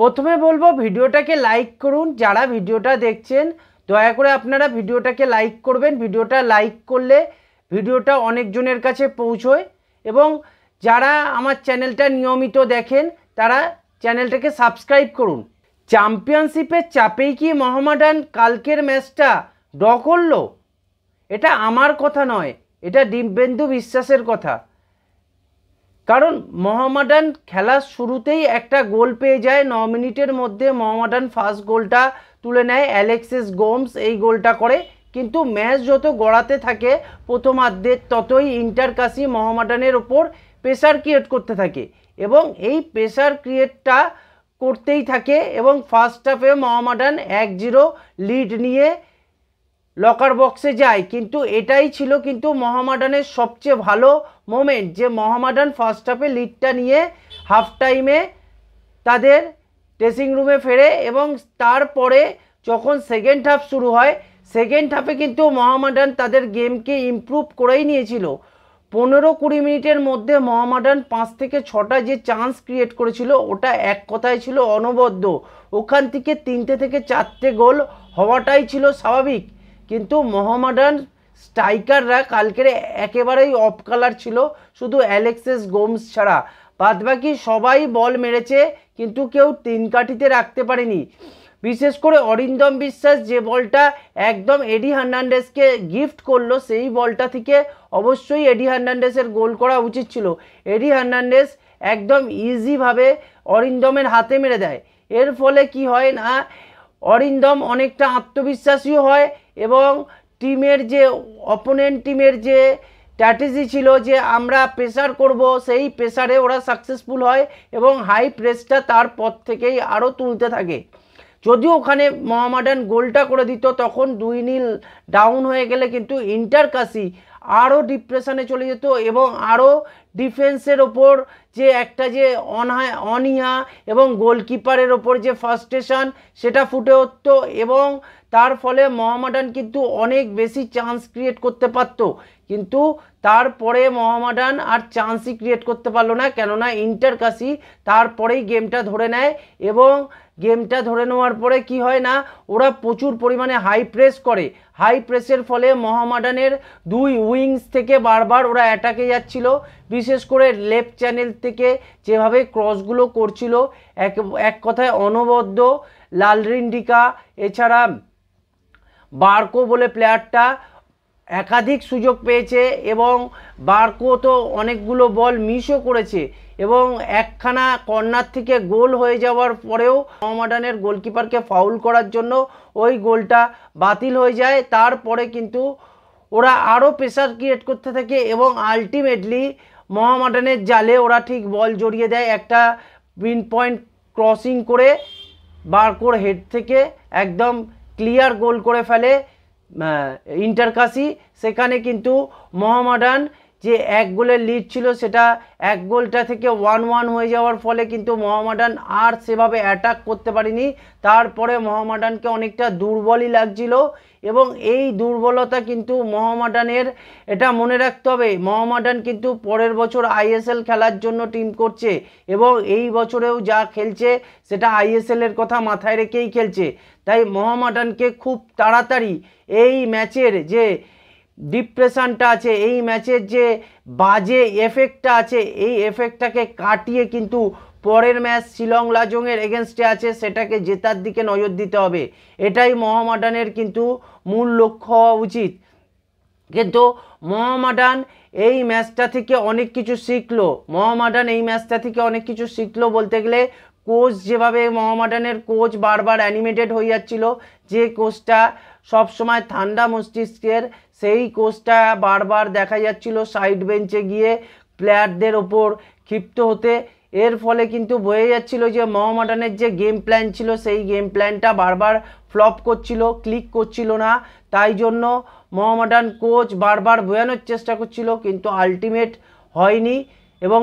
প্রথমে বলবো ভিডিওটাকে লাইক করুন। যারা ভিডিওটা দেখছেন দয়া করে আপনারা ভিডিওটাকে লাইক করবেন। ভিডিওটা লাইক করলে ভিডিওটা অনেকজনের কাছে পৌঁছয় এবং যারা আমার চ্যানেলটা নিয়মিত দেখেন তারা চ্যানেলটাকে সাবস্ক্রাইব করুন। চ্যাম্পিয়নশিপের চাপেই কি মোহামেডান কালকের ম্যাচটা ড্র করলো? এটা আমার কথা নয়, এটা দিব্যেন্দু বিশ্বাসের কথা। কারণ মোহামেডান খেলার শুরুতেই একটা গোল পেয়ে যায়, 9 মিনিটের মধ্যে মোহামেডান ফার্স্ট গোলটা তুলে নেয়, অ্যালেক্সিস গোমস এই গোলটা করে। কিন্তু ম্যাচ যত গড়াতে থাকে প্রথমার্ধে ততই ইন্টারকাশি মোহামেডানের ওপর প্রেসার ক্রিয়েট করতে থাকে এবং এই প্রেসার ক্রিয়েটটা করতেই থাকে এবং ফার্স্ট হাফে মোহামেডান 1-0 লিড নিয়ে লকার বক্সে যায়। কিন্তু এটাই ছিল কিন্তু মোহামেডানের সবচেয়ে ভালো মোমেন্ট যে মোহামেডান ফার্স্ট হাফে লিডটা নিয়ে হাফ টাইমে তাদের ড্রেসিং রুমে ফেরে এবং তারপরে যখন সেকেন্ড হাফ শুরু হয় সেকেন্ড হাফে কিন্তু মোহামেডান তাদের গেমকে ইমপ্রুভ করেই নিয়েছিল। 15-20 মিনিটের মধ্যে মোহামেডান 5 থেকে 6টা যে চান্স ক্রিয়েট করেছিল ওটা এক কথায় ছিল অনবদ্য। ওখান থেকে 3টে থেকে 4টে গোল হওয়াটাই ছিল স্বাভাবিক। কিন্তু মোহামেডান স্ট্রাইকাররা কালকের একেবারেই অফ কালার ছিল, শুধু অ্যালেক্সিস গোমস ছাড়া। বাদবাকি সবাই বল মেরেছে কিন্তু কেউ 3 কাঠিতে রাখতে পারেনি। বিশেষ করে অরিন্দম বিশ্বাস যে বলটা একদম এডি হার্নান্ডেজকে গিফট করলো সেই বলটা থেকে অবশ্যই এডি হার্নান্ডেজের গোল করা উচিত ছিল। এডি হার্নান্ডেজ একদম ইজিভাবে অরিন্দমের হাতে মেরে দেয়। এর ফলে কি হয় না, অরিন্দম অনেকটা আত্মবিশ্বাসীও হয় এবং টিমের যে অপোনেন্ট টিমের যে স্ট্র্যাটেজি ছিল যে আমরা প্রেসার করব সেই প্রেসারে ওরা সাকসেসফুল হয় এবং হাই প্রেসটা তারপর থেকেই আরও তুলতে থাকে। যদিও ওখানে মোহামেডান গোলটা করে দিত তখন 2-0 ডাউন হয়ে গেলে কিন্তু ইন্টারকাশি আরও ডিপ্রেশনে চলে যেত এবং আরও ডিফেন্সের ওপর যে একটা যে অনীহা এবং গোলকিপারের ওপর যে ফ্রাস্ট্রেশন সেটা ফুটে উঠতো এবং তার ফলে মোহামেডান কিন্তু অনেক বেশি চান্স ক্রিয়েট করতে পারত। কিন্তু তারপরে মোহামেডান আর চান্সই ক্রিয়েট করতে পারলো না, কেননা ইন্টারকাশি তারপরেই গেমটা ধরে নেয় এবং গেমটা ধরে নেওয়ার পরে কি হয় না, ওরা প্রচুর পরিমাণে হাই প্রেস করে। হাই প্রেসের ফলে মোহামেডানের 2 উইংস থেকে বারবার ওরা অ্যাটাকে যাচ্ছিল, বিশেষ করে লেফট চ্যানেল থেকে যেভাবে ক্রসগুলো করছিল এক কথায় অনবদ্য। লালরিন্ডিকা এছাড়া বার্কো বলে প্লেয়ারটা একাধিক সুযোগ পেয়েছে এবং বার্কো তো অনেকগুলো বল মিসও করেছে এবং একখানা কর্নার থেকে গোল হয়ে যাওয়ার পরেও মোহামেডানের গোলকিপারকে ফাউল করার জন্য ওই গোলটা বাতিল হয়ে যায়। তারপরে কিন্তু ওরা আরও প্রেসার ক্রিয়েট করতে থাকে এবং আলটিমেটলি মোহামেডানের জালে ওরা ঠিক বল জড়িয়ে দেয়, একটা পিন পয়েন্ট ক্রসিং করে বার্কোর হেড থেকে একদম ক্লিয়ার গোল করে ফেলে ইন্টারকাশি। সেখানে কিন্তু মোহামেডান যে 1 গোলের লিড ছিল সেটা 1 গোলটা থেকে 1-1 হয়ে যাওয়ার ফলে কিন্তু মোহামেডান আর সেভাবে অ্যাটাক করতে পারেনি। তারপরে মোহামেডানকে অনেকটা দুর্বলই লাগছিল এবং এই দুর্বলতা কিন্তু মোহামেডানের, এটা মনে রাখতে হবে, মোহামেডান কিন্তু পরের বছর আইএসএল খেলার জন্য টিম করছে এবং এই বছরেও যা খেলছে সেটা আইএসএলের কথা মাথায় রেখেই খেলছে। তাই মোহামেডানকে খুব তাড়াতাড়ি এই ম্যাচের যে ডিপ্রেশনটা আছে, এই ম্যাচের যে বাজে এফেক্টটা আছে, এই এফেক্টটাকে কাটিয়ে কিন্তু পরের ম্যাচ শিলং লাজংয়ের এগেনস্টে আছে সেটাকে জেতার দিকে নজর দিতে হবে। এটাই মোহামেডানের কিন্তু মূল লক্ষ্য হওয়া উচিত। কিন্তু মোহামেডান এই ম্যাচটা থেকে অনেক কিছু শিখলো। মোহামেডান এই ম্যাচটা থেকে অনেক কিছু শিখলো বলতে গেলে কোচ যেভাবে মোহামেডানের কোচ বারবার অ্যানিমেটেড হয়ে যাচ্ছিল, যে কোচটা সবসময় ঠান্ডা মস্তিষ্কের, সেই কোচটা বারবার দেখা যাচ্ছিল সাইড বেঞ্চে গিয়ে প্লেয়ারদের ওপর ক্ষিপ্ত হতে। এর ফলে কিন্তু বোঝা যাচ্ছিল যে মোহামেডানের যে গেম প্ল্যান ছিল সেই গেম প্ল্যানটা বারবার ফ্লপ করছিল, ক্লিক করছিল না। তাই জন্য মোহামেডান কোচ বারবার বোঝানোর চেষ্টা করছিল কিন্তু আলটিমেট হয়নি এবং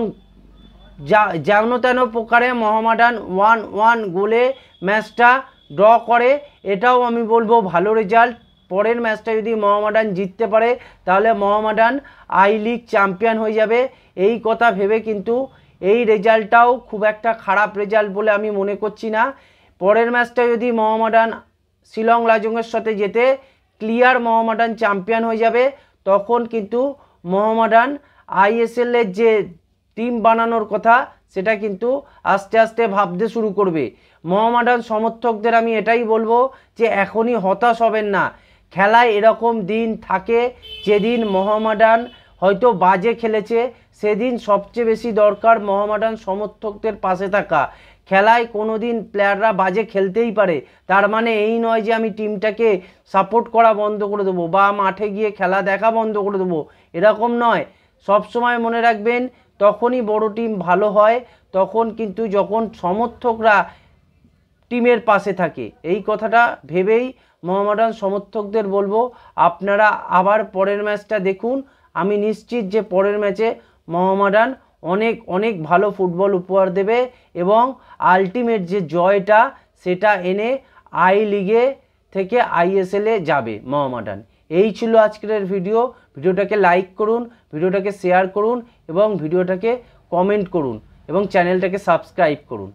যেন তেন প্রকারে মোহামেডান 1-1 গোলে ম্যাচটা ড্র করে। এটাও আমি বলবো ভালো রেজাল্ট। পরের ম্যাচটা যদি মোহামেডান জিততে পারে তাহলে মোহামেডান আই লিগ চ্যাম্পিয়ন হয়ে যাবে। এই কথা ভেবে কিন্তু এই রেজাল্টটাও খুব একটা খারাপ রেজাল্ট বলে আমি মনে করছি না। পরের ম্যাচটা যদি মোহামেডান শিলং লাজংয়ের সাথে জেতে ক্লিয়ার মোহামেডান চ্যাম্পিয়ন হয়ে যাবে, তখন কিন্তু মোহামেডান আইএসএলের যে টিম বানানোর কথা সেটা কিন্তু আস্তে আস্তে ভাবতে শুরু করবে। মোহামেডান সমর্থকদের আমি এটাই বলবো যে এখনই হতাশ হবেন না। খেলায় এরকম দিন থাকে যেদিন মোহামেডান হয়তো বাজে খেলেছে, সেদিন সবচেয়ে বেশি দরকার মোহামেডান সমর্থকদের পাশে থাকা। খেলায় কোনো দিন প্লেয়াররা বাজে খেলতেই পারে, তার মানে এই নয় যে আমি টিমটাকে সাপোর্ট করা বন্ধ করে দেবো বা মাঠে গিয়ে খেলা দেখা বন্ধ করে দেবো, এরকম নয়। সব সময় মনে রাখবেন তখনই বড় টিম ভালো হয় তখন কিন্তু যখন সমর্থকরা টিমের পাশে থাকে। এই কথাটা ভেবেই মোহামেডান সমর্থকদের বলবো আপনারা আবার পরের ম্যাচটা দেখুন। আমি নিশ্চিত যে পরের ম্যাচে মোহামেডান অনেক অনেক ভালো ফুটবল উপহার দেবে এবং আলটিমেট যে জয়টা সেটা এনে আই লিগে থেকে আইএসএলে যাবে মোহামেডান। এই ছিল আজকের ভিডিওটাকে লাইক করুন, ভিডিওটাকে শেয়ার করুন এবং ভিডিওটাকে কমেন্ট করুন এবং চ্যানেলটাকে সাবস্ক্রাইব করুন।